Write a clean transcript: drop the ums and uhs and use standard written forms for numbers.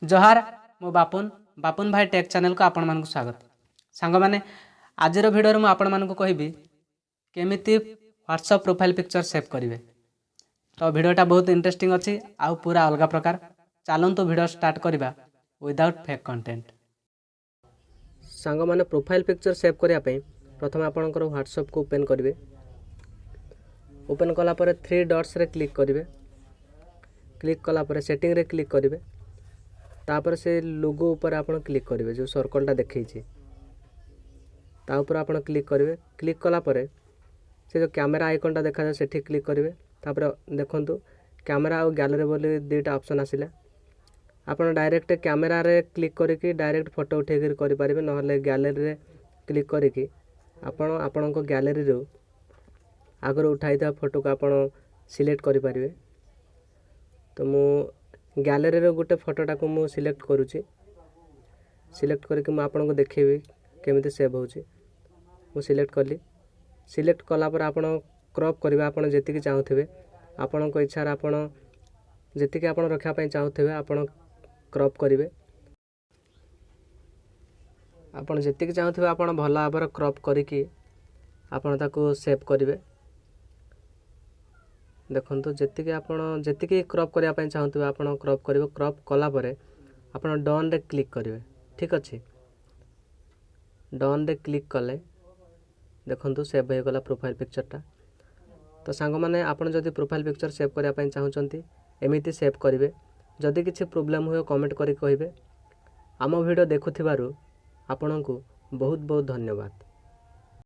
जोहार मो बापुन बापुन भाई टेक चैनल को आपण मानक स्वागत। सांग माने आजिर भिडियो मु आपण मानक कहबी केमिति व्हाट्सएप प्रोफाइल पिक्चर सेव करेंगे। तो भिडियोटा बहुत इंटरेस्टिंग अच्छी आउ पूरा अलग प्रकार। चलतु भिडियो स्टार्ट करवा विदाउट फेक कंटेंट। सांग माने प्रोफाइल पिक्चर सेव करने प्रथम आपणकर व्हाट्सएप को ओपन करेंगे। ओपन कलापर थ्री डट्स रे क्लिक करेंगे। क्लिक कलापर सेटिंग रे क्लिक करेंगे। तापर से लोगो ऊपर आपण क्लिक करेंगे जो सर्कलटा देखी ऊपर आपण क्लिक करेंगे। क्लिक कलापर से जो कैमेरा आइकनटा देखा जाए सेठी क्लिक करेंगे। तापर देखंतु कैमेरा और गैलरी बोली दुईटा ऑप्शन आसिला। आपण डायरेक्ट कैमेरा रे क्लिक करके डायरेक्ट फोटो उठे कर पारे ना गैलरी रे क्लिक करके आपण आपणको गैलरी रो आगर उठाई था फोटो को आपण सिलेक्ट करि पारिबे। तो मु गैलरी रो गोटे फोटोटा को मु सिलेक्ट करूची। सिलेक्ट करके मु आपन को देखेबी केमिति सेव होची। मु सिलेक्ट करली। सिलेक्ट कला पर आपण क्रॉप करबा आपण जेतिकी चाहुथिबे आपण को इच्छा आपण जेतिकी आपण रखा पई चाहुथिबे आपण क्रॉप करिवे। आपण जेतिकी चाहुथिबे आपण भला आबर क्रॉप करिकी आपण ताको सेव करिवे। देखो जी क्रॉप करने चाहते आप क्रॉप करेंगे। क्रॉप कलापर आप डन रे क्लिक करेंगे। ठीक अच्छे डन रे क्लिक कले देखो सेव हो गला प्रोफाइल पिक्चरटा। तो सांग माने आपन जदि प्रोफाइल पिक्चर सेव करने चाहते एमती सेव करेंगे। जदि किसी प्रोब्लेम हुए कमेंट करी कहिबे। आम वीडियो देखुथिबारु आपनकु बहुत बहुत धन्यवाद।